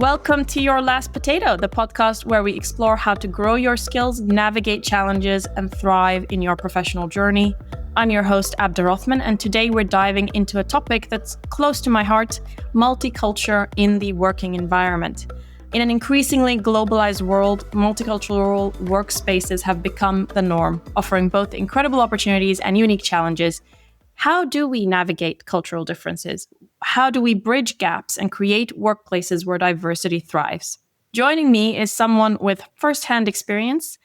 Welcome to Your Last Potato, the podcast where we explore how to grow your skills, navigate challenges, and thrive in your professional journey. I'm your host, Abda Rothman, and today we're diving into a topic that's close to my heart, multicultural in the working environment. In an increasingly globalized world, multicultural workspaces have become the norm, offering both incredible opportunities and unique challenges. How do we navigate cultural differences? How do we bridge gaps and create workplaces where diversity thrives? Joining me is someone with firsthand experience,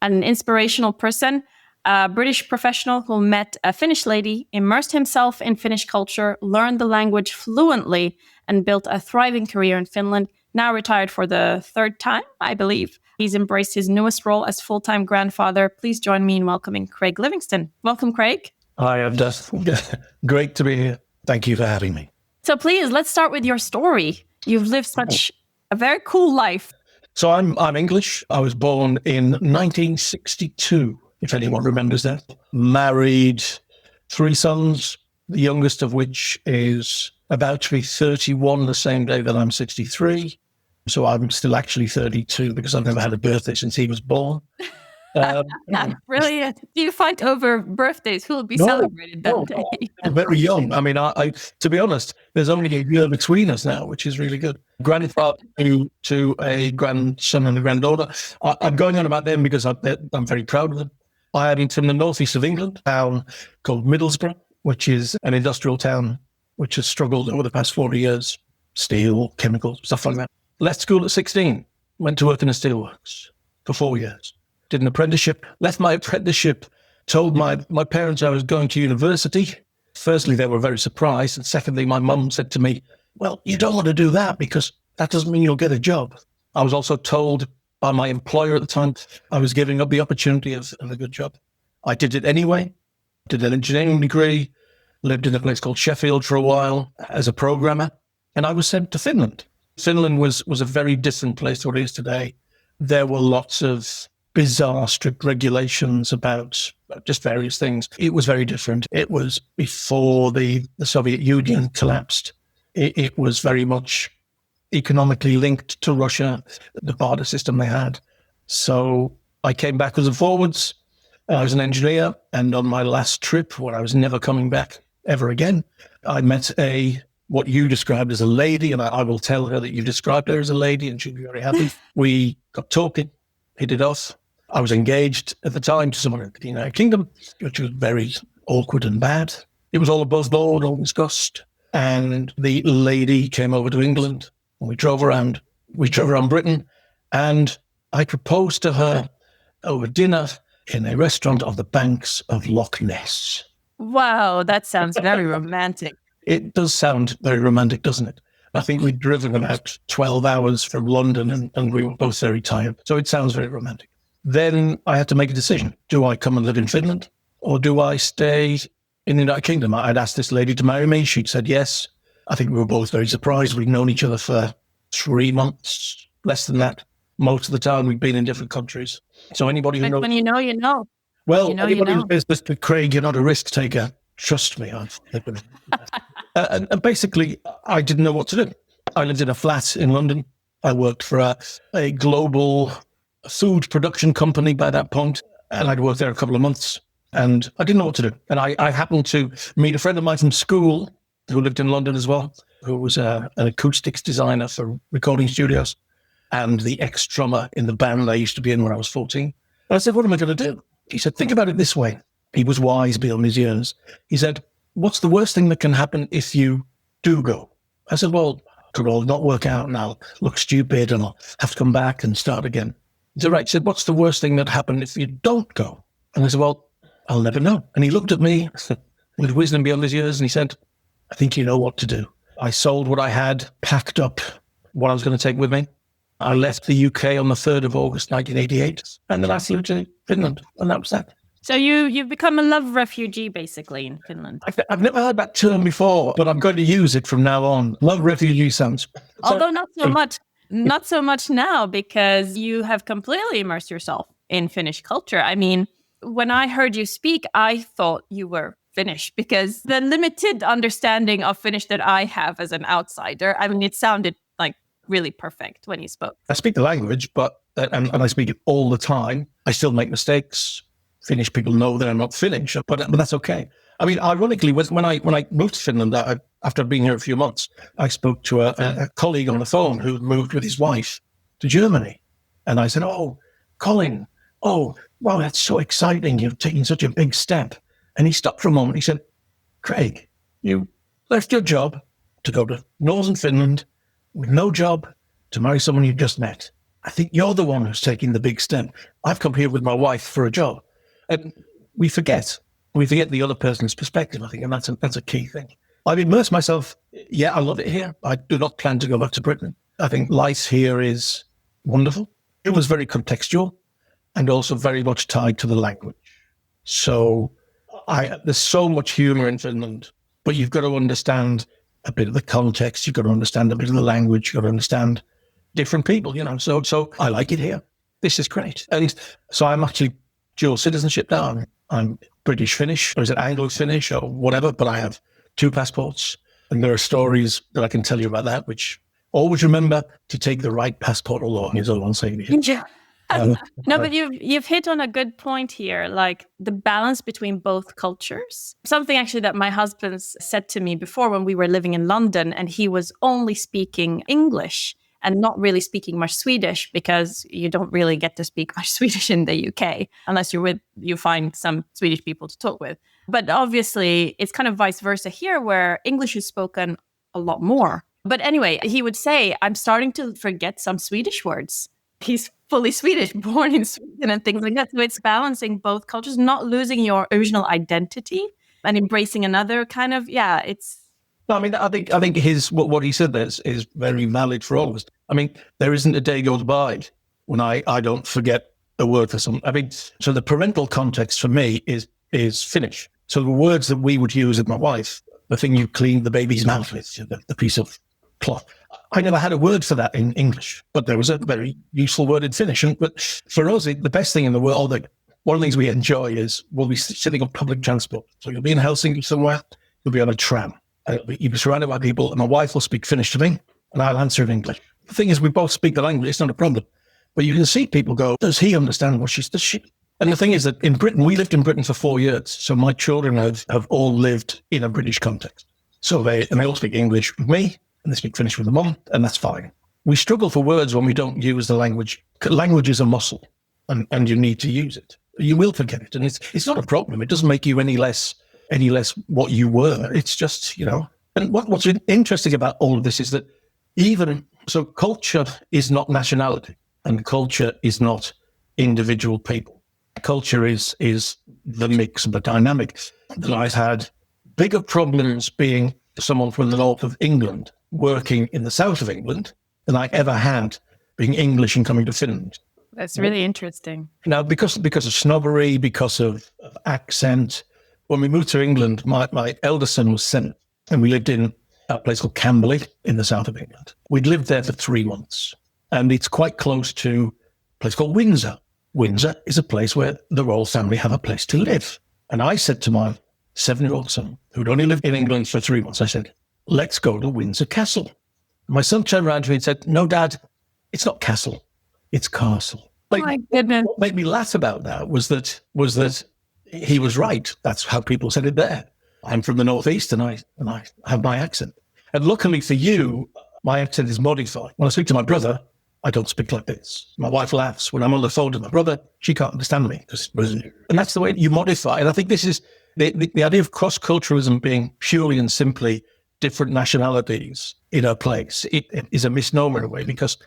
an inspirational person, a British professional who met a Finnish lady, immersed himself in Finnish culture, learned the language fluently, and built a thriving career in Finland, now retired for the third time, I believe. He's embraced his newest role as full-time grandfather. Please join me in welcoming Craig Livingstone. Welcome, Craig. Hi, Abda. Great to be here. Thank you for having me. So please, let's start with your story. You've lived such a very cool life. So I'm English. I was born in 1962, if anyone remembers that. Married, 3 sons, the youngest of which is about to be 31 the same day that I'm 63. So I'm still actually 32 because I've never had a birthday since he was born. Brilliant. Do you fight over birthdays? Who will be celebrated that day? I'm very young. I mean, I to be honest, there's only a year between us now, which is really good. Grandfather to a grandson and a granddaughter. I'm going on about them because I'm very proud of them. I am from the northeast of England, a town called Middlesbrough, which is an industrial town which has struggled over the past 40 years. Steel, chemicals, stuff like that. Left school at 16, went to work in a steelworks for 4 years. Did an apprenticeship, left my apprenticeship, told my parents I was going to university. Firstly, they were very surprised. And secondly, my mum said to me, well, you don't want to do that because that doesn't mean you'll get a job. I was also told by my employer at the time I was giving up the opportunity of a good job. I did it anyway, did an engineering degree, lived in a place called Sheffield for a while as a programmer, and I was sent to Finland. Finland was a very different place to what it is today. There were lots of bizarre, strict regulations about just various things. It was very different. It was before the Soviet Union collapsed. It was very much economically linked to Russia, the barter system they had. So I came backwards and forwards. I was an engineer, and on my last trip, where I was never coming back ever again, I met what you described as a lady, and I will tell her that you described her as a lady, and she'll be very happy. We got talking, hit it off. I was engaged at the time to someone in the United Kingdom, which was very awkward and bad. It was all above board, all discussed. And the lady came over to England, and we drove around Britain, and I proposed to her over dinner in a restaurant on the banks of Loch Ness. Wow, that sounds very romantic. It does sound very romantic, doesn't it? I think we'd driven about 12 hours from London and we were both very tired. So it sounds very romantic. Then I had to make a decision. Do I come and live in Finland or do I stay in the United Kingdom? I'd asked this lady to marry me. She'd said yes. I think we were both very surprised. We'd known each other for 3 months, less than that. Most of the time we'd been in different countries. So anybody who knows... When you know, you know. Well, you know, anybody who's business with Craig, you're not a risk taker. Trust me. And basically, I didn't know what to do. I lived in a flat in London. I worked for a global food production company by that point, and I'd worked there a couple of months, and I didn't know what to do. And I happened to meet a friend of mine from school who lived in London as well, who was an acoustics designer for recording studios and the ex-drummer in the band I used to be in when I was 14. And I said, what am I going to do? He said, think about it this way. He was wise beyond his years. He said, what's the worst thing that can happen if you do go? I said, well, it could all not work out and I'll look stupid and I'll have to come back and start again. He said, right. He said, what's the worst thing that happened if you don't go? And I said, well, I'll never know. And he looked at me with wisdom beyond his years and he said, I think you know what to do. I sold what I had, packed up what I was going to take with me. I left the UK on the 3rd of August, 1988. And then I flew to Finland. And that was that. So you've become a love refugee, basically, in Finland. I've never heard that term before, but I'm going to use it from now on. Love refugee sounds... Although not so much now, because you have completely immersed yourself in Finnish culture. I mean, when I heard you speak, I thought you were Finnish because the limited understanding of Finnish that I have as an outsider, I mean, it sounded like really perfect when you spoke? I speak the language, but and I speak it all the time. I still make mistakes. Finnish people know that I'm not Finnish, but that's okay. I mean, ironically, when I moved to Finland, after being here a few months, I spoke to a colleague on the phone who moved with his wife to Germany. And I said, "Oh, Colin, oh, wow, that's so exciting. You've taken such a big step." And he stopped for a moment. He said, "Craig, you left your job to go to northern Finland with no job to marry someone you just met. I think you're the one who's taking the big step. I've come here with my wife for a job." And we forget the other person's perspective, I think, and that's a key thing. I've immersed myself. Yeah, I love it here. I do not plan to go back to Britain. I think life here is wonderful. It was very contextual and also very much tied to the language. So there's so much humor in Finland, but you've got to understand a bit of the context. You've got to understand a bit of the language. You've got to understand different people, So I like it here. This is great. And so I'm actually dual citizenship now. I'm British Finnish, or is it Anglo-Finnish or whatever, but I have 2 passports. And there are stories that I can tell you about that, which always remember to take the right passport along is all I'm saying to you. Yeah. No, but you've hit on a good point here, like the balance between both cultures. Something actually that my husband said to me before when we were living in London, and he was only speaking English and not really speaking much Swedish, because you don't really get to speak much Swedish in the UK unless you find some Swedish people to talk with. But obviously, it's kind of vice versa here, where English is spoken a lot more. But anyway, he would say, "I'm starting to forget some Swedish words." He's fully Swedish, born in Sweden and things like that. So it's balancing both cultures, not losing your original identity and embracing another kind of, it's... No, I mean, I think what he said there is very valid for all of us. I mean, there isn't a day goes by when I don't forget a word for something. I mean, so the parental context for me is Finnish. So the words that we would use with my wife, the thing you clean the baby's mouth with, the piece of cloth. I never had a word for that in English, but there was a very useful word in Finnish. But for us, the best thing in the world, one of the things we enjoy is we'll be sitting on public transport. So you'll be in Helsinki somewhere, you'll be on a tram. You'll be surrounded by people, and my wife will speak Finnish to me, and I'll answer in English. The thing is, we both speak the language. It's not a problem. But you can see people go, does he understand what does she? And the thing is that in Britain, we lived in Britain for 4 years. So my children have all lived in a British context. So they all speak English with me, and they speak Finnish with the mum, and that's fine. We struggle for words when we don't use the language. Language is a muscle, and you need to use it. You will forget it, and it's not a problem. It doesn't make you any less what you were. It's just, and what's interesting about all of this is that so culture is not nationality, and culture is not individual people. Culture is the mix of the dynamics. That I've had bigger problems being someone from the north of England working in the south of England than I ever had being English and coming to Finland. That's really interesting. Now, because of snobbery, because of accent, when we moved to England, my eldest son was 7, and we lived in a place called Camberley in the south of England. We'd lived there for 3 months, and it's quite close to a place called Windsor. Windsor is a place where the royal family have a place to live. And I said to my 7-year-old son, who'd only lived in England for 3 months, I said, let's go to Windsor Castle. My son turned around to me and said, no, Dad, it's not castle, it's castle. My goodness. What made me laugh about that was that he was right. That's how people said it there. I'm from the Northeast and I have my accent. And luckily for you, my accent is modified. When I speak to my brother, I don't speak like this. My wife laughs. When I'm on the phone to my brother, she can't understand me. And that's the way you modify. And I think this is the idea of cross-culturalism being purely and simply different nationalities in a place. It is a misnomer in a way because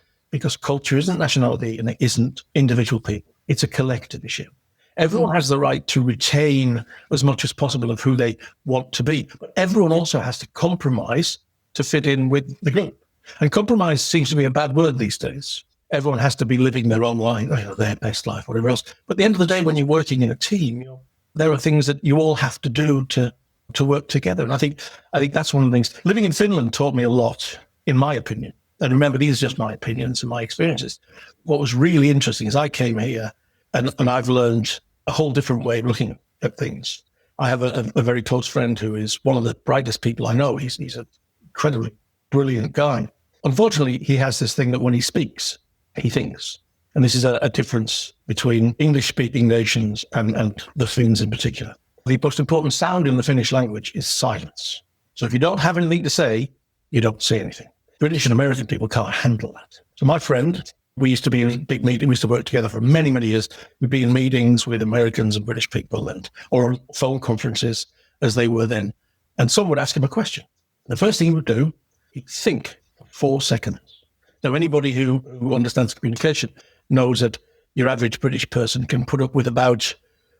culture isn't nationality and it isn't individual people. It's a collective issue. Everyone has the right to retain as much as possible of who they want to be, but everyone also has to compromise to fit in with the group. And compromise seems to be a bad word these days. Everyone has to be living their own life, their best life, whatever else. But at the end of the day, when you're working in a team, there are things that you all have to do to work together. And I think that's one of the things. Living in Finland taught me a lot, in my opinion. And remember, these are just my opinions and my experiences. What was really interesting is I came here and I've learned a whole different way of looking at things. I have a very close friend who is one of the brightest people I know. He's an incredibly brilliant guy. Unfortunately, he has this thing that when he speaks, he thinks. And this is a difference between English-speaking nations and the Finns in particular. The most important sound in the Finnish language is silence. So if you don't have anything to say, you don't say anything. British and American people can't handle that. So my friend, we used to be in big meetings. We used to work together for many, many years. We'd be in meetings with Americans and British people or on phone conferences as they were then. And someone would ask him a question. The first thing he would do, he'd think for 4 seconds. Now, anybody who understands communication knows that your average British person can put up with about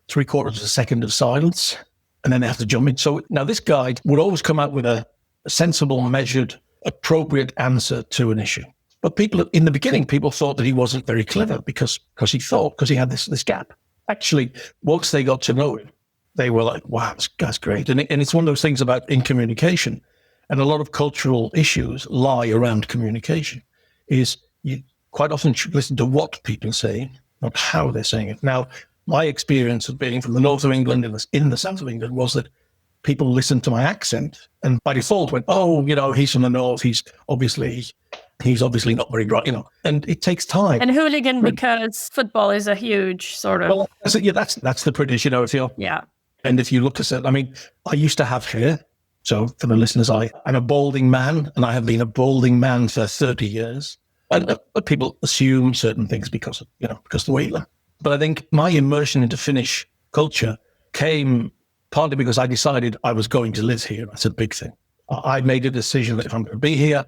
3/4 of a second of silence, and then they have to jump in. So now this guy would always come out with a sensible, measured, appropriate answer to an issue. But in the beginning, people thought that he wasn't very clever because he had this gap. Actually, once they got to know him, they were like, wow, this guy's great. And it's one of those things about in communication, and a lot of cultural issues lie around communication, is you quite often should listen to what people say, not how they're saying it. Now, my experience of being from the north of England in the south of England was that people listened to my accent and by default went, oh, he's from the north. He's obviously not very bright, and it takes time. And hooligan because football is a huge sort of... Well, that's the British, if you're... Yeah. And if you look at it, I used to have hair. So for the listeners, I'm a balding man, and I have been a balding man for 30 years. And people assume certain things because of the way you look. But I think my immersion into Finnish culture came partly because I decided I was going to live here. That's a big thing. I made a decision that if I'm going to be here,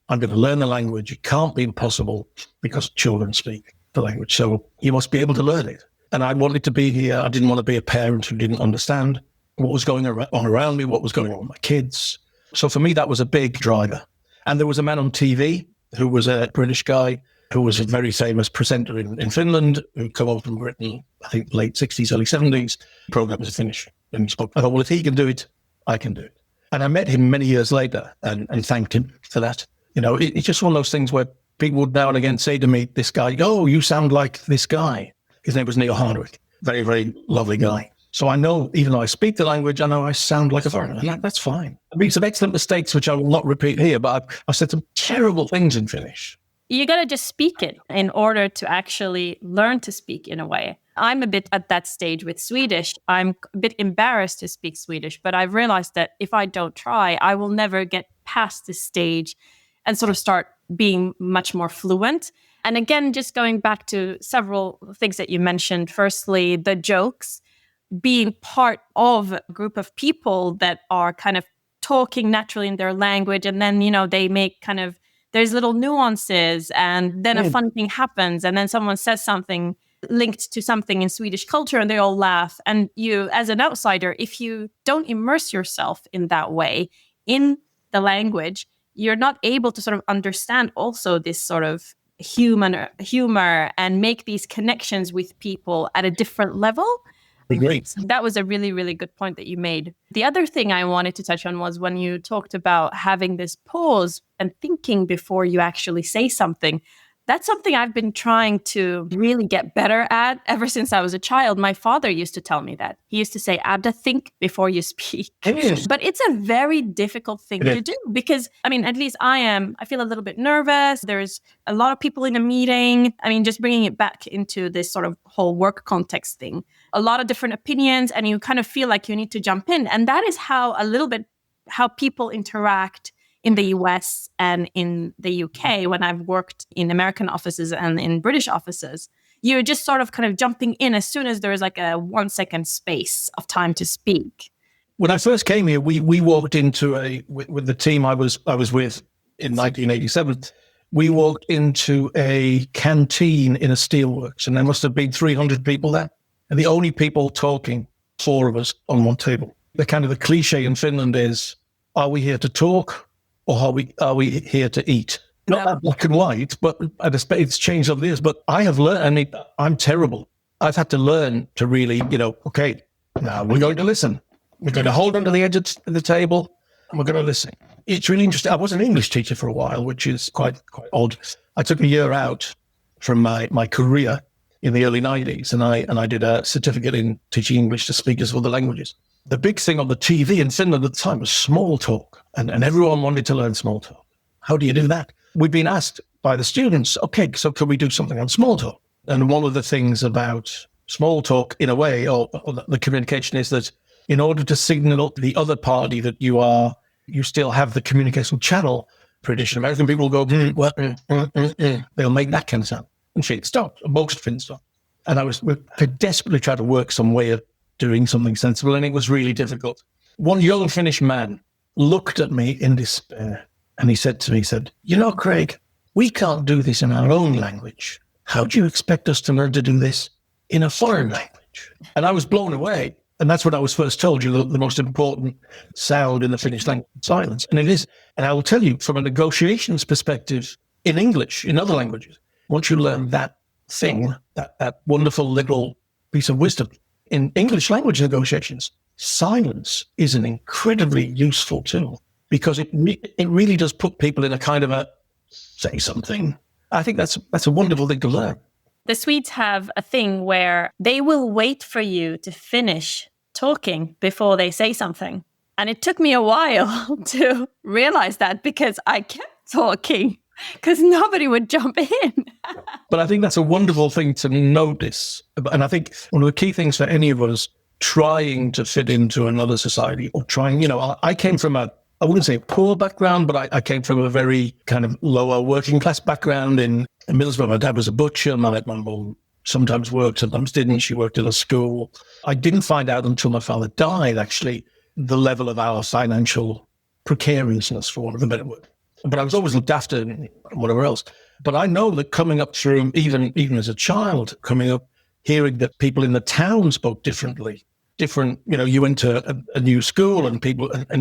I'm going to learn the language. It can't be impossible because children speak the language. So you must be able to learn it. And I wanted to be here. I didn't want to be a parent who didn't understand what was going on around me, what was going on with my kids. So for me, that was a big driver. And there was a man on TV who was a British guy who was a very famous presenter in Finland, who came over from Britain, I think late 60s, early 70s. The program was Finnish. And he spoke. I thought, well, if he can do it, I can do it. And I met him many years later and thanked him for that. It's just one of those things where people would now and again say to me, this guy, oh, you sound like this guy. His name was Neil Hardwick. Very, very lovely guy. So I know, even though I speak the language, I know I sound like a foreigner. And that's fine. I made some excellent mistakes, which I will not repeat here, but I've said some terrible things in Finnish. You got to just speak it in order to actually learn to speak in a way. I'm a bit at that stage with Swedish. I'm a bit embarrassed to speak Swedish, but I've realized that if I don't try, I will never get past this stage and sort of start being much more fluent. And again, just going back to several things that you mentioned. Firstly, the jokes, being part of a group of people that are kind of talking naturally in their language. And then, they make there's little nuances, and then a fun thing happens, and then someone says something linked to something in Swedish culture and they all laugh. And you, as an outsider, if you don't immerse yourself in that way, in the language, you're not able to sort of understand also this sort of humor and make these connections with people at a different level. Great. So that was a really, really good point that you made. The other thing I wanted to touch on was when you talked about having this pause and thinking before you actually say something. That's something I've been trying to really get better at ever since I was a child. My father used to tell me that. He used to say, Abda, think before you speak. But it's a very difficult thing to do because, at least I feel a little bit nervous. There's a lot of people in a meeting. Just bringing it back into this sort of whole work context thing. A lot of different opinions, and you kind of feel like you need to jump in. And that is how people interact in the US and in the UK when I've worked in American offices and in British offices. You're just sort of kind of jumping in as soon as there's like a 1 second space of time to speak. When I first came here, we walked into with the team I was with in 1987. We walked into a canteen in a steelworks, and there must have been 300 people there. And the only people talking, 4 of us on one table. The cliche in Finland is, are we here to talk? Or are we here to eat? Not that black and white, but it's changed over the years. But I have learned, I'm terrible. I've had to learn to really, okay, now we're going to listen. We're going to hold onto the edge of the table and we're going to listen. It's really interesting. I was an English teacher for a while, which is quite odd. I took a year out from my career in the early 90s and I did a certificate in teaching English to speakers of other languages. The big thing on the TV in Finland at the time was small talk, and everyone wanted to learn small talk. How do you do that? we've been asked by the students, okay, so can we do something on small talk? And one of the things about small talk, in a way, or the communication, is that in order to signal to the other party that you still have the communication channel, British and American people will go, they'll make that kind of sound. And she stopped, most Finns stopped. And I desperately tried to work some way of doing something sensible, and it was really difficult. One young Finnish man looked at me in despair, and he said to me, you know, Craig, we can't do this in our own language. How do you expect us to learn to do this in a foreign language? And I was blown away. And that's what I was first told you, the most important sound in the Finnish language, silence. And it is. And I will tell you, from a negotiations perspective, in English, in other languages, once you learn that thing, that wonderful little piece of wisdom, in English language negotiations, silence is an incredibly useful tool, because it really does put people in a kind of a say something. I think that's a wonderful thing to learn. The Swedes have a thing where they will wait for you to finish talking before they say something. And it took me a while to realize that, because I kept talking because nobody would jump in. But I think that's a wonderful thing to notice. And I think one of the key things for any of us trying to fit into another society, or trying, I came from I wouldn't say a poor background, but I came from a very kind of lower working class background in Middlesbrough. My dad was a butcher. My mum sometimes worked, sometimes didn't. She worked in a school. I didn't find out until my father died, actually, the level of our financial precariousness, for want of a better word. But I was always looked after and whatever else. But I know that coming up through, even as a child, coming up, hearing that people in the town spoke differently, you went to a new school and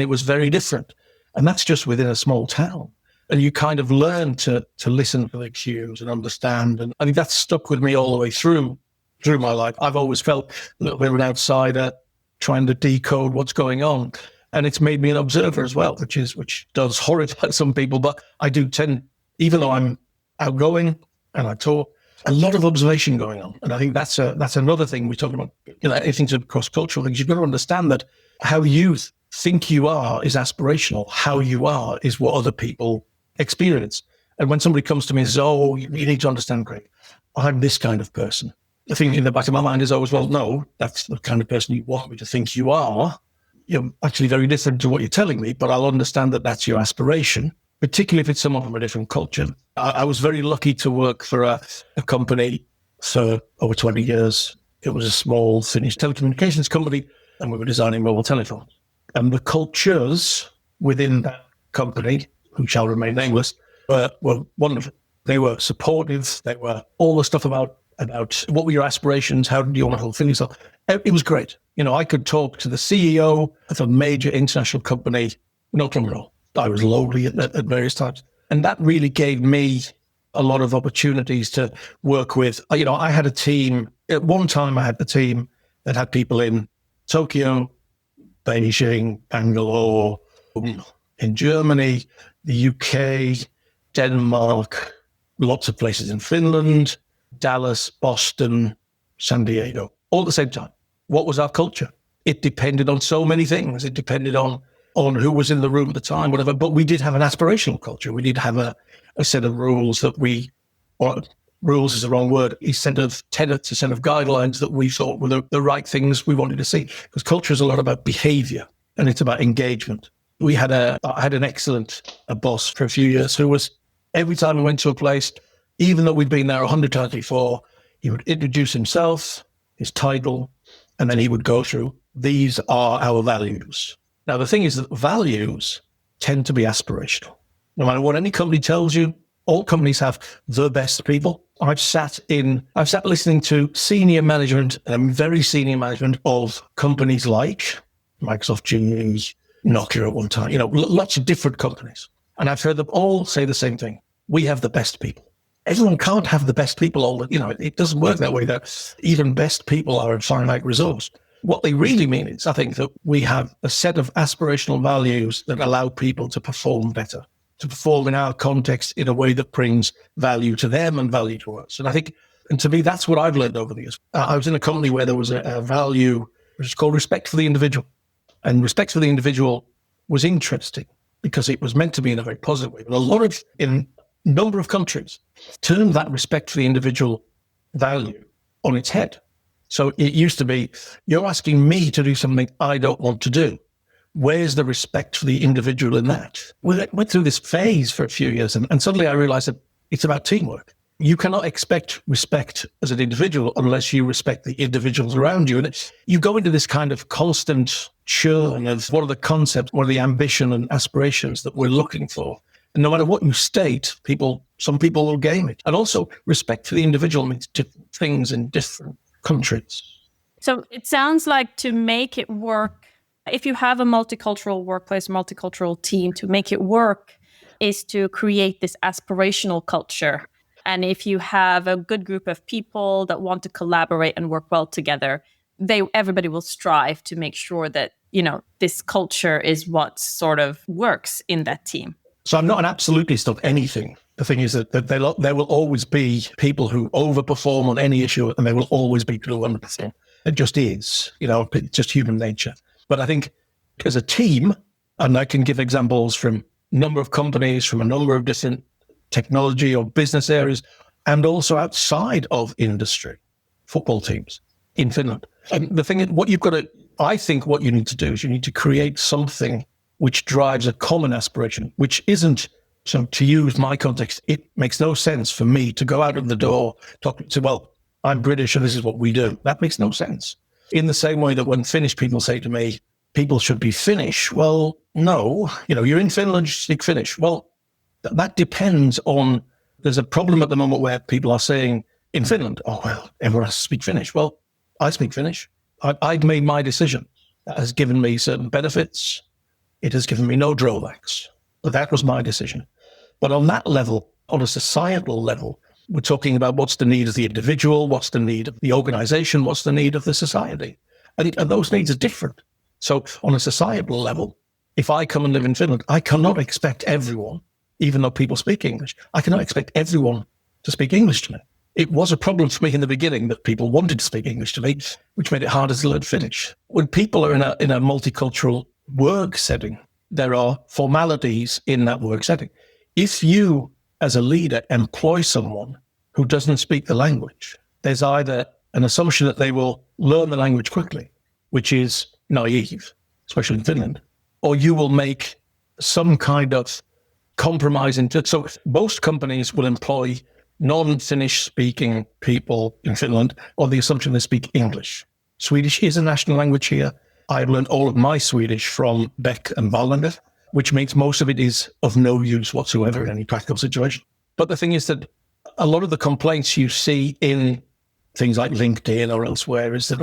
it was very different. And that's just within a small town. And you kind of learn to listen for the cues and understand. And I think that's stuck with me all the way through my life. I've always felt a little bit of an outsider trying to decode what's going on. And it's made me an observer as well, which does horrify some people. But I do tend, even though I'm outgoing and I talk, a lot of observation going on. And I think that's another thing we talk about, anything to cross-cultural things. You've got to understand that how you think you are is aspirational. How you are is what other people experience. And when somebody comes to me and says, oh, you need to understand, Craig, I'm this kind of person. The thing in the back of my mind is always, well, no, that's the kind of person you want me to think you are. You're actually very different to what you're telling me, but I'll understand that that's your aspiration, particularly if it's someone from a different culture. I was very lucky to work for a company for over 20 years. It was a small Finnish telecommunications company, and we were designing mobile telephones. And the cultures within that company, who shall remain nameless, were wonderful. They were supportive. They were all the stuff about what were your aspirations, how do you want to fulfill yourself. It was great. I could talk to the CEO of a major international company, no problem at all. I was lonely at various times. And that really gave me a lot of opportunities to work with. I had a team. At one time, I had the team that had people in Tokyo, Beijing, Bangalore, in Germany, the UK, Denmark, lots of places in Finland, Dallas, Boston, San Diego, all at the same time. What was our culture? It depended on so many things. It depended on who was in the room at the time, whatever. But we did have an aspirational culture. We did have a set of rules rules is the wrong word, a set of tenets, a set of guidelines that we thought were the right things we wanted to see. Because culture is a lot about behavior and it's about engagement. I had an excellent boss for a few years who was, every time we went to a place, even though we'd been there 100 times before, he would introduce himself, his title, and then he would go through, these are our values. Now, the thing is that values tend to be aspirational. No matter what any company tells you, all companies have the best people. I've sat listening to senior management, very senior management of companies like Microsoft, GE, Nokia at one time, lots of different companies. And I've heard them all say the same thing. We have the best people. Everyone can't have the best people it doesn't work that way. That even best people are a finite resource. What they really mean is, I think, that we have a set of aspirational values that allow people to perform better, to perform in our context in a way that brings value to them and value to us. And I think, and to me, that's what I've learned over the years. I was in a company where there was a value which is called respect for the individual. And respect for the individual was interesting because it was meant to be in a very positive way. But a lot of, in number of countries turned that respect for the individual value on its head. So it used to be, you're asking me to do something I don't want to do. Where's the respect for the individual in that? We went through this phase for a few years, and suddenly I realized that it's about teamwork. You cannot expect respect as an individual unless you respect the individuals around you. And you go into this kind of constant churn of what are the concepts, what are the ambition and aspirations that we're looking for. And no matter what you state, some people will game it. And also, respect for the individual means different things in different countries. So it sounds like to make it work, if you have a multicultural workplace, multicultural team, to make it work is to create this aspirational culture. And if you have a good group of people that want to collaborate and work well together, everybody will strive to make sure that, this culture is what sort of works in that team. So I'm not an absolutist of anything. The thing is that there will always be people who overperform on any issue, and there will always be people who underperform. It just is, it's just human nature. But I think as a team, and I can give examples from a number of companies, from a number of different technology or business areas, and also outside of industry, football teams in Finland. And the thing is, I think what you need to do is you need to create something which drives a common aspiration, which isn't, so to use my context, it makes no sense for me to go out of the door talking to, well, I'm British and this is what we do. That makes no sense. In the same way that when Finnish people say to me, people should be Finnish, well, no, you're in Finland, you speak Finnish. Well, that depends on, there's a problem at the moment where people are saying in Finland, oh, well, everyone has to speak Finnish. Well, I speak Finnish. I've made my decision. That has given me certain benefits. It has given me no drawbacks. But that was my decision. But on that level, on a societal level, we're talking about what's the need of the individual, what's the need of the organization, what's the need of the society. And those needs are different. So on a societal level, if I come and live in Finland, I cannot expect everyone, even though people speak English, I cannot expect everyone to speak English to me. It was a problem for me in the beginning that people wanted to speak English to me, which made it harder to learn Finnish. When people are in a multicultural work setting, there are formalities in that work setting. If you, as a leader, employ someone who doesn't speak the language, there's either an assumption that they will learn the language quickly, which is naive, especially in Finland, or you will make some kind of compromise. So most companies will employ non-Finnish speaking people in Finland on the assumption they speak English. Swedish is a national language here. I learned all of my Swedish from Beck and Wallander, which means most of it is of no use whatsoever in any practical situation. But the thing is that a lot of the complaints you see in things like LinkedIn or elsewhere is that,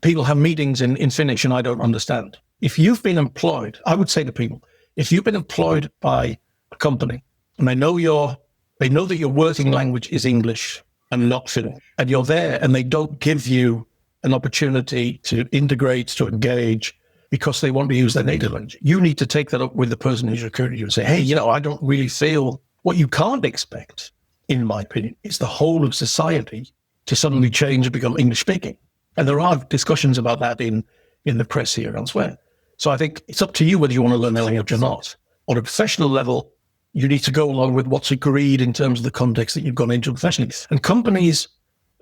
people have meetings in Finnish and I don't understand. If you've been employed, I would say to people, if you've been employed by a company and they know that your working language is English and not Finnish, and you're there and they don't give you an opportunity to integrate, to engage, because they want to use their native language, you need to take that up with the person who's recruited you and say, hey, I don't really feel, what you can't expect, in my opinion, is the whole of society to suddenly change and become English speaking. And there are discussions about that in the press here and elsewhere. So I think it's up to you whether you want to learn the language or not. On a professional level, you need to go along with what's agreed in terms of the context that you've gone into professionally. And the companies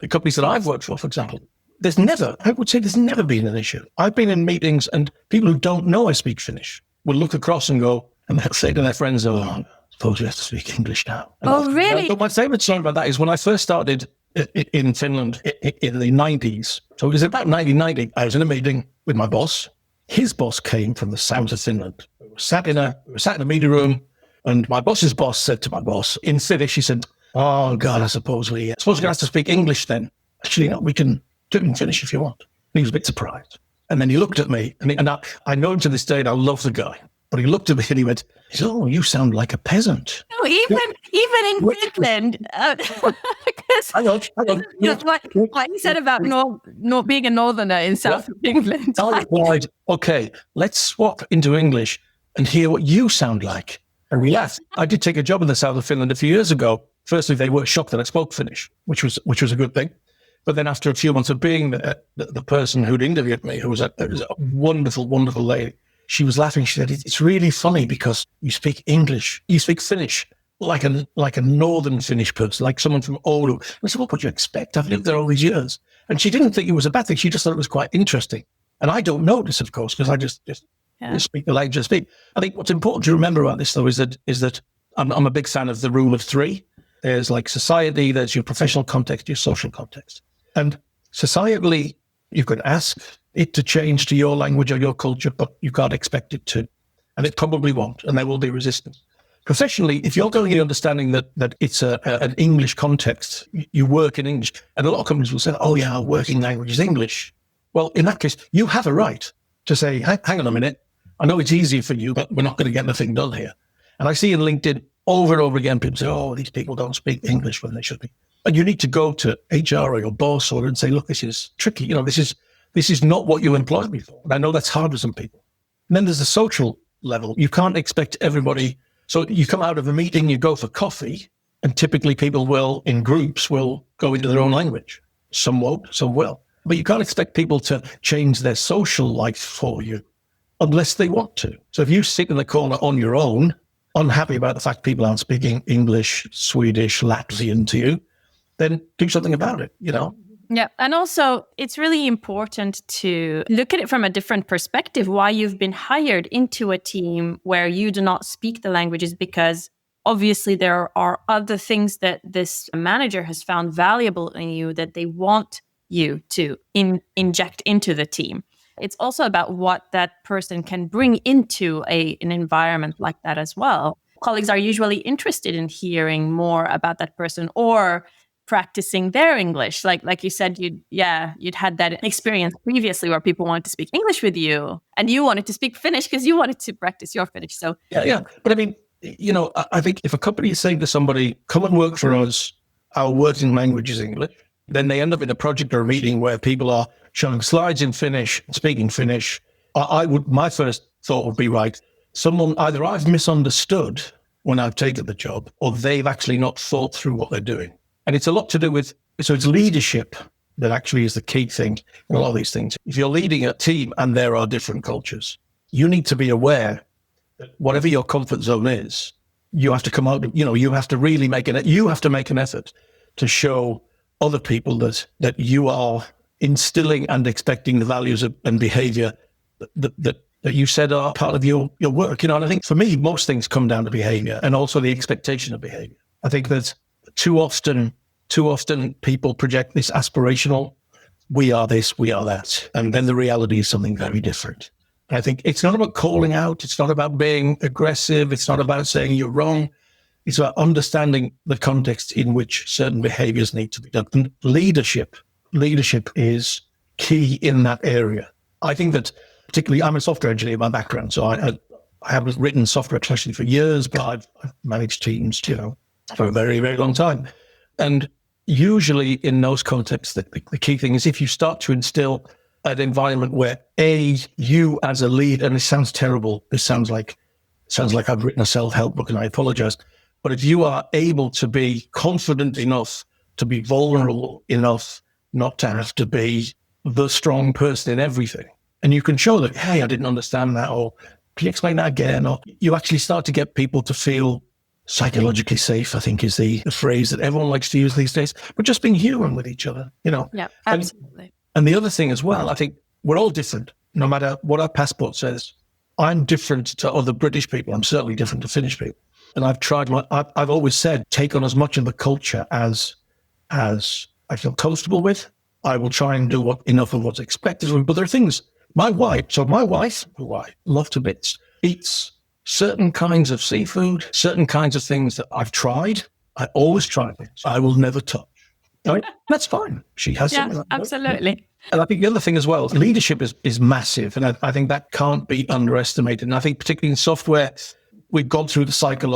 that I've worked for example, there's never been an issue. I've been in meetings and people who don't know I speak Finnish will look across and go, and they'll say to their friends, oh, I suppose you have to speak English now. And really? But my favorite story about that is when I first started in Finland in the 90s. So it was about 1990. I was in a meeting with my boss. His boss came from the south of Finland. We were sat in a meeting room, and my boss's boss said to my boss in Finnish, he said, oh, God, I suppose we're going to have to speak English then. Actually, no, we can do it in Finnish if you want. And he was a bit surprised. And then he looked at me, and I know him to this day, and I love the guy. But he looked at me and he went, oh, you sound like a peasant. No, even in Finland. Hang on. What he said about not being a northerner in south of England. I replied, okay, let's swap into English and hear what you sound like. And we laughed. I did take a job in the south of Finland a few years ago. Firstly, they were shocked that I spoke Finnish, which was a good thing. But then after a few months of being the person who'd interviewed me, who was a wonderful, wonderful lady, she was laughing. She said, it's really funny because you speak English, you speak Finnish like a northern Finnish person, like someone from Oulu. I said, well, what do you expect? I've lived there all these years. And she didn't think it was a bad thing. She just thought it was quite interesting. And I don't notice, of course, because I just speak the language I speak. I think what's important to remember about this, though, is that I'm a big fan of the rule of three. There's like society, there's your professional context, your social context. And societally, you could ask it to change to your language or your culture, but you can't expect it to. And it probably won't, and there will be resistance. Professionally, if you're going in understanding that it's an English context, you work in English, and a lot of companies will say, oh yeah, our working language is English. Well, in that case, you have a right to say, hang on a minute, I know it's easier for you, but we're not going to get anything done here. And I see in LinkedIn over and over again, people say, oh, these people don't speak English when they should be. And you need to go to HR or your boss and say, look, this is tricky. This is not what you employed me for. And I know that's hard for some people. And then there's the social level. You can't expect everybody. So you come out of a meeting, you go for coffee, and typically people in groups will go into their own language. Some won't, some will. But you can't expect people to change their social life for you unless they want to. So if you sit in the corner on your own, unhappy about the fact people aren't speaking English, Swedish, Latvian to you, then do something about it, Yeah. And also, it's really important to look at it from a different perspective. Why you've been hired into a team where you do not speak the languages, because obviously there are other things that this manager has found valuable in you that they want you to inject into the team. It's also about what that person can bring into an environment like that as well. Colleagues are usually interested in hearing more about that person or practicing their English. Like you said, you'd had that experience previously where people wanted to speak English with you and you wanted to speak Finnish because you wanted to practice your Finnish. So yeah. But I mean, I think if a company is saying to somebody, come and work for us, our working language is English, then they end up in a project or a meeting where people are showing slides in Finnish, speaking Finnish. My first thought would be, right, either I've misunderstood when I've taken the job, or they've actually not thought through what they're doing. And it's a lot to do with, so it's leadership that actually is the key thing in a lot of these things. If you're leading a team and there are different cultures, you need to be aware that whatever your comfort zone is, you have to come out, you have to really make an effort to show other people that you are instilling and expecting the values and behavior that you said are part of your work. And I think for me, most things come down to behavior and also the expectation of behavior. I think that too often people project this aspirational, we are this, we are that. And then the reality is something very different. I think it's not about calling out. It's not about being aggressive. It's not about saying you're wrong. It's about understanding the context in which certain behaviors need to be done. And leadership is key in that area. I think that particularly, I'm a software engineer by background, so I haven't written software especially for years, but I've managed teams, for a very, very long time. And usually in those contexts, the key thing is if you start to instill an environment where you as a lead, and it sounds terrible, this sounds like I've written a self-help book and I apologize, but if you are able to be confident enough, to be vulnerable enough, not to have to be the strong person in everything, and you can show that, hey, I didn't understand that, or can you explain that again? Or you actually start to get people to feel psychologically safe, I think is the phrase that everyone likes to use these days, but just being human with each other, Yeah, absolutely. And the other thing as well, I think we're all different, no matter what our passport says. I'm different to other British people. I'm certainly different to Finnish people. And I've always said, take on as much of the culture as I feel comfortable with. I will try and do enough of what's expected of me. But there are things, my wife, who I love to bits, eats certain kinds of seafood, certain kinds of things that I've tried. I always try things I will never touch. Right? That's fine. She has something like that. Absolutely. And I think the other thing as well, leadership is massive. And I think that can't be underestimated. And I think particularly in software, we've gone through the cycle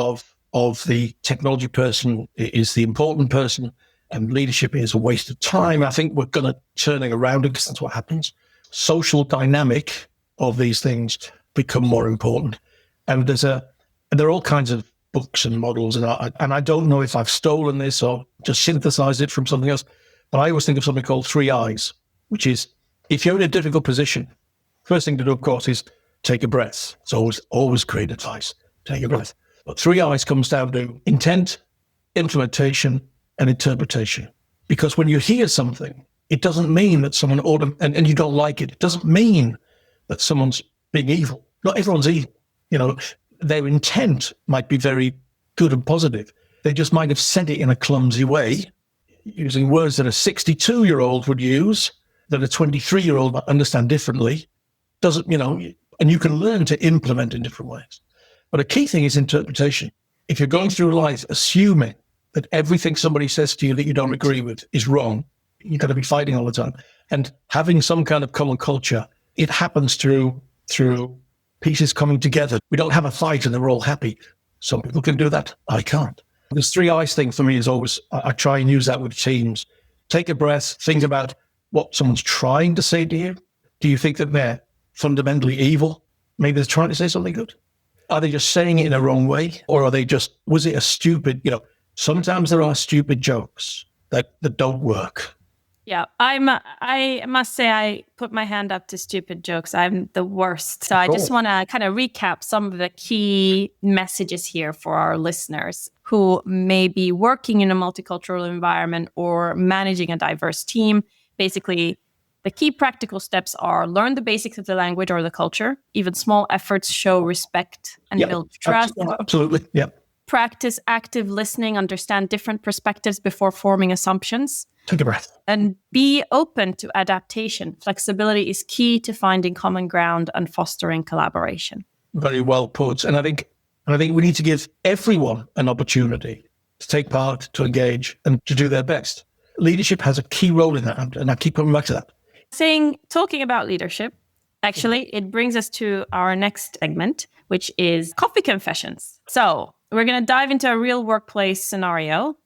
of the technology person is the important person and leadership is a waste of time. I think we're going to turning around it because that's what happens. Social dynamic of these things become more important. And there are all kinds of books and models, and I don't know if I've stolen this or just synthesized it from something else, but I always think of something called 3 I's, which is if you're in a difficult position, first thing to do, of course, is take a breath. It's always great advice. Take a breath. But 3 I's comes down to intent, implementation, and interpretation. Because when you hear something, it doesn't mean that someone and you don't like it. It doesn't mean that someone's being evil. Not everyone's evil. Their intent might be very good and positive. They just might have said it in a clumsy way, using words that a 62-year-old would use, that a 23-year-old might understand differently. And you can learn to implement in different ways. But a key thing is interpretation. If you're going through life assuming that everything somebody says to you that you don't agree with is wrong, you're going to be fighting all the time. And having some kind of common culture, it happens through pieces coming together. We don't have a fight and they're all happy. Some people can do that. I can't. This 3 I's thing for me is always, I try and use that with teams. Take a breath, think about what someone's trying to say to you. Do you think that they're fundamentally evil? Maybe they're trying to say something good. Are they just saying it in a wrong way? Or was it a stupid, sometimes there are stupid jokes that don't work. Yeah, I must say I put my hand up to stupid jokes. I'm the worst. So I just want to kind of recap some of the key messages here for our listeners who may be working in a multicultural environment or managing a diverse team. Basically, the key practical steps are learn the basics of the language or the culture. Even small efforts show respect and build trust. Absolutely, yeah. Practice active listening, understand different perspectives before forming assumptions. Take a breath. And be open to adaptation. Flexibility is key to finding common ground and fostering collaboration. Very well put. And I think we need to give everyone an opportunity to take part, to engage, and to do their best. Leadership has a key role in that, and I keep coming back to that. Talking about leadership, actually, it brings us to our next segment, which is coffee confessions. So we're going to dive into a real workplace scenario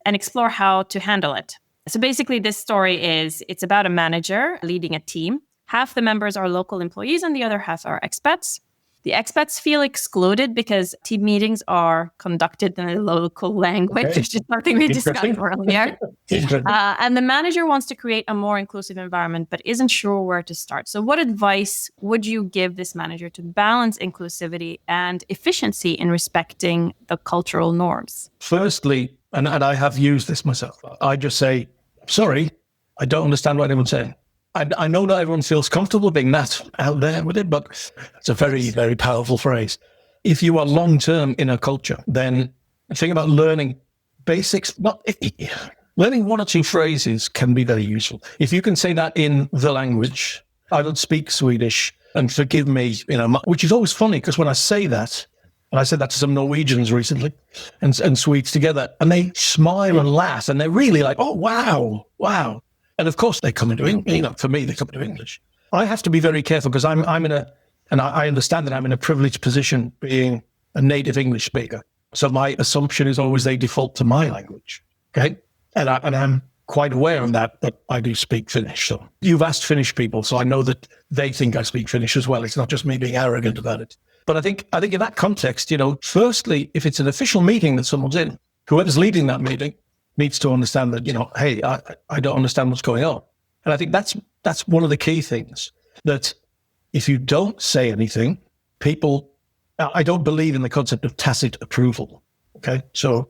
and explore how to handle it. So basically, this story it's about a manager leading a team. Half the members are local employees and the other half are expats. The expats feel excluded because team meetings are conducted in a local language, which is something we discussed earlier. And the manager wants to create a more inclusive environment, but isn't sure where to start. So what advice would you give this manager to balance inclusivity and efficiency in respecting the cultural norms? Firstly, and I have used this myself, I just say, sorry, I don't understand what anyone's saying. I know not everyone feels comfortable being that out there with it, but it's a very, very powerful phrase. If you are long-term in a culture, then think about learning basics. Learning 1 or 2 phrases can be very useful. If you can say that in the language, I don't speak Swedish, and forgive me, which is always funny because when I say that, and I said that to some Norwegians recently and Swedes together, and they smile and laugh, and they're really like, oh, wow. And of course, they come into English. For me, they come into English. I have to be very careful because I understand that I'm in a privileged position being a native English speaker. So my assumption is always they default to my language. Okay. And I'm quite aware of that I do speak Finnish. So you've asked Finnish people, so I know that they think I speak Finnish as well. It's not just me being arrogant about it. But I think in that context, firstly, if it's an official meeting that someone's in, whoever's leading that meeting needs to understand that, hey, I don't understand what's going on. And I think that's one of the key things, that if you don't say anything, I don't believe in the concept of tacit approval. Okay. So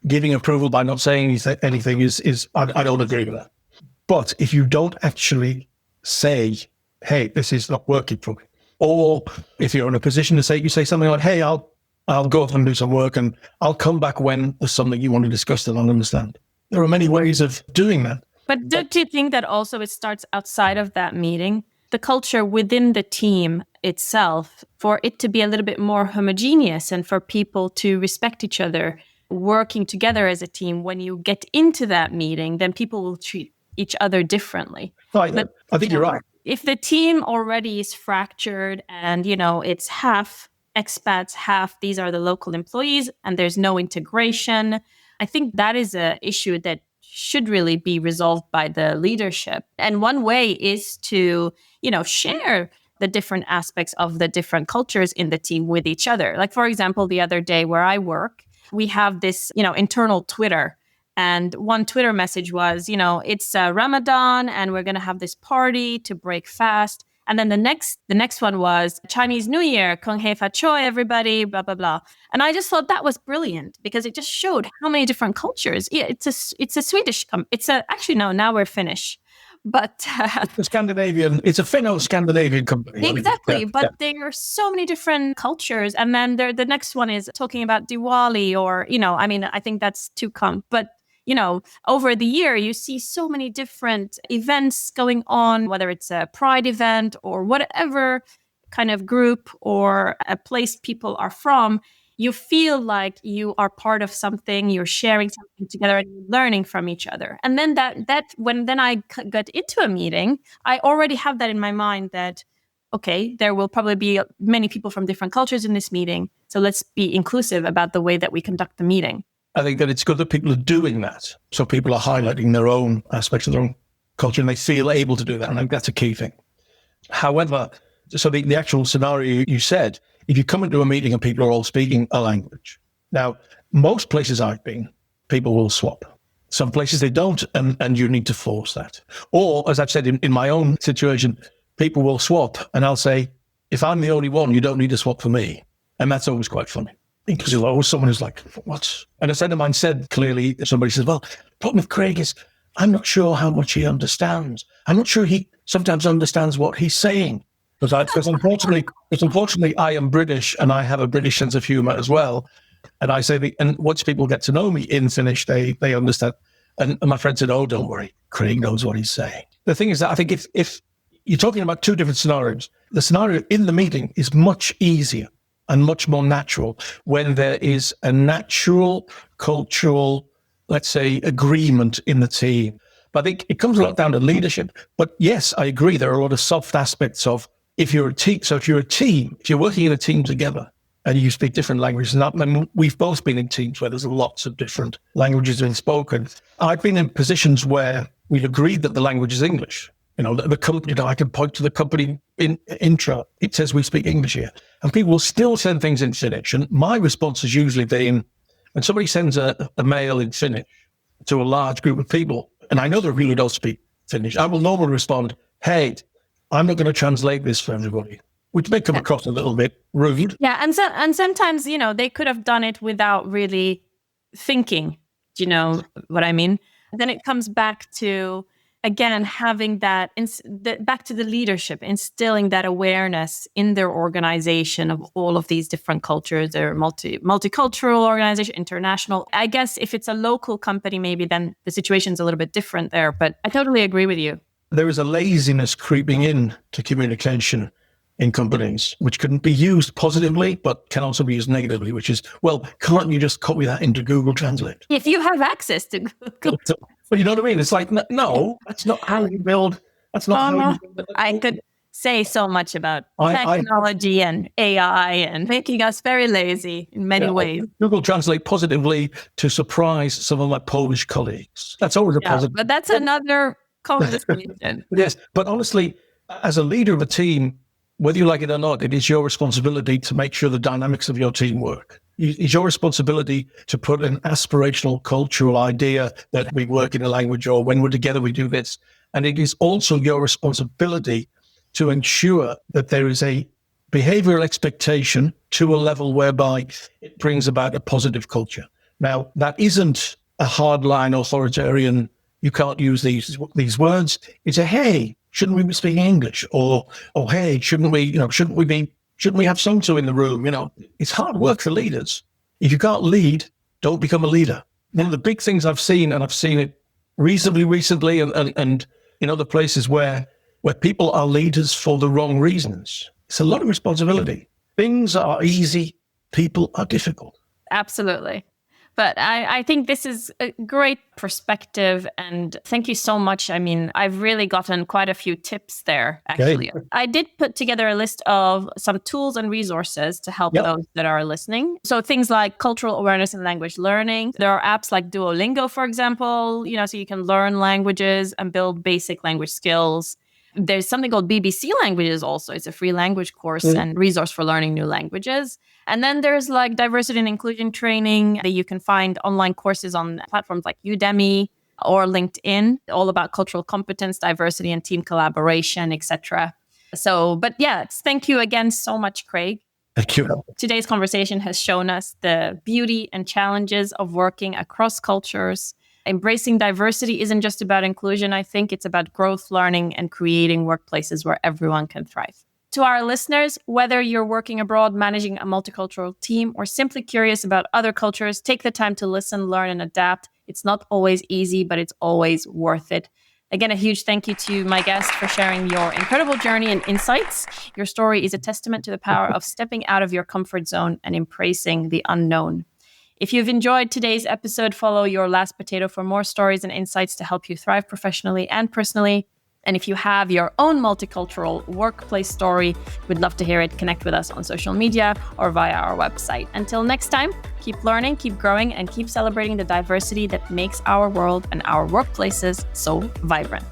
giving approval by not saying anything is I don't agree with that. But if you don't actually say, hey, this is not working for me, or if you're in a position to say, you say something like, hey, I'll go off and do some work and I'll come back when there's something you want to discuss that I'll understand. There are many ways of doing that. But don't you think that also it starts outside of that meeting? The culture within the team itself, for it to be a little bit more homogeneous and for people to respect each other, working together as a team, when you get into that meeting, then people will treat each other differently. I think you're right. If the team already is fractured and, it's half expats, half these are the local employees, and there's no integration, I think that is an issue that should really be resolved by the leadership. And one way is to, share the different aspects of the different cultures in the team with each other. Like, for example, the other day where I work, we have this, internal Twitter. And one Twitter message was, it's Ramadan and we're going to have this party to break fast. And then the next one was Chinese New Year, Kung Hei Fa Choi, everybody, blah, blah, blah. And I just thought that was brilliant because it just showed how many different cultures. Yeah, it's a Swedish, actually, no, now we're Finnish. But it's a Finno-Scandinavian company. Exactly. But there are so many different cultures. And then the next one is talking about Diwali or, I think that's to come. But over the year, you see so many different events going on, whether it's a pride event or whatever kind of group or a place people are from. You feel like you are part of something, you're sharing something together and you're learning from each other. And then when I got into a meeting, I already have that in my mind that, okay, there will probably be many people from different cultures in this meeting. So let's be inclusive about the way that we conduct the meeting. I think that it's good that people are doing that. So people are highlighting their own aspects of their own culture and they feel able to do that. And I think that's a key thing. However, so the actual scenario you said, if you come into a meeting and people are all speaking a language, now, most places I've been, people will swap. Some places they don't, and you need to force that. Or, as I've said in my own situation, people will swap and I'll say, if I'm the only one, you don't need to swap for me. And that's always quite funny. Because there's always someone who's like, what? And a friend of mine said clearly, somebody says, well, the problem with Craig is I'm not sure how much he understands. I'm not sure he sometimes understands what he's saying. Because unfortunately, I am British and I have a British sense of humor as well. And I say, and once people get to know me in Finnish, they understand. And my friend said, oh, don't worry, Craig knows what he's saying. The thing is that I think if you're talking about two different scenarios, the scenario in the meeting is much easier and much more natural when there is a natural cultural, let's say, agreement in the team. But I think it comes a lot down to leadership. But yes, I agree, there are a lot of soft aspects of if you're a team. So if you're working in a team together and you speak different languages, and we've both been in teams where there's lots of different languages being spoken. I've been in positions where we've agreed that the language is English. The company, I can point to the company in intro. It says we speak English here. And people will still send things in Finnish. And my response has usually been, when somebody sends a mail in Finnish to a large group of people, and I know they really don't speak Finnish, I will normally respond, hey, I'm not going to translate this for everybody, which may come across a little bit rude. Yeah, and sometimes, they could have done it without really thinking, do you know what I mean? Then it comes back to, again, having that, back to the leadership, instilling that awareness in their organization of all of these different cultures. They're multicultural organization, international. I guess if it's a local company, maybe then the situation's a little bit different there, but I totally agree with you. There is a laziness creeping in to communication in companies, which can be used positively, but can also be used negatively, which is, well, can't you just copy that into Google Translate? If you have access to Google. Well, you know what I mean? It's like, no, that's not how you build. That's not how you build. I could say so much about technology and AI and making us very lazy in many ways. Google Translate positively to surprise some of my Polish colleagues. That's always a positive. But that's another conversation. Yes, but honestly, as a leader of a team, whether you like it or not, it is your responsibility to make sure the dynamics of your team work. It's your responsibility to put an aspirational cultural idea that we work in a language, or when we're together, we do this. And it is also your responsibility to ensure that there is a behavioral expectation to a level whereby it brings about a positive culture. Now, that isn't a hardline authoritarian, you can't use these words. It's a, hey, shouldn't we be speaking English? Or hey, shouldn't we have so-and-so in the room? It's hard work for leaders. If you can't lead, don't become a leader. One of the big things I've seen, and I've seen it reasonably recently and in other places where people are leaders for the wrong reasons, it's a lot of responsibility. Things are easy, people are difficult. Absolutely. But I think this is a great perspective, and thank you so much. I mean, I've really gotten quite a few tips there, actually. Okay. I did put together a list of some tools and resources to help those that are listening. So things like cultural awareness and language learning. There are apps like Duolingo, for example, so you can learn languages and build basic language skills. There's something called BBC Languages also. It's a free language course and resource for learning new languages. And then there's like diversity and inclusion training that you can find online courses on platforms like Udemy or LinkedIn, all about cultural competence, diversity and team collaboration, etc. But yeah, thank you again so much, Craig. Thank you. Today's conversation has shown us the beauty and challenges of working across cultures. Embracing diversity isn't just about inclusion. I think it's about growth, learning, and creating workplaces where everyone can thrive. To our listeners, whether you're working abroad, managing a multicultural team, or simply curious about other cultures, take the time to listen, learn, and adapt. It's not always easy, but it's always worth it. Again, a huge thank you to my guest for sharing your incredible journey and insights. Your story is a testament to the power of stepping out of your comfort zone and embracing the unknown. If you've enjoyed today's episode, follow Your Last Potato for more stories and insights to help you thrive professionally and personally. And if you have your own multicultural workplace story, we'd love to hear it. Connect with us on social media or via our website. Until next time, keep learning, keep growing, and keep celebrating the diversity that makes our world and our workplaces so vibrant.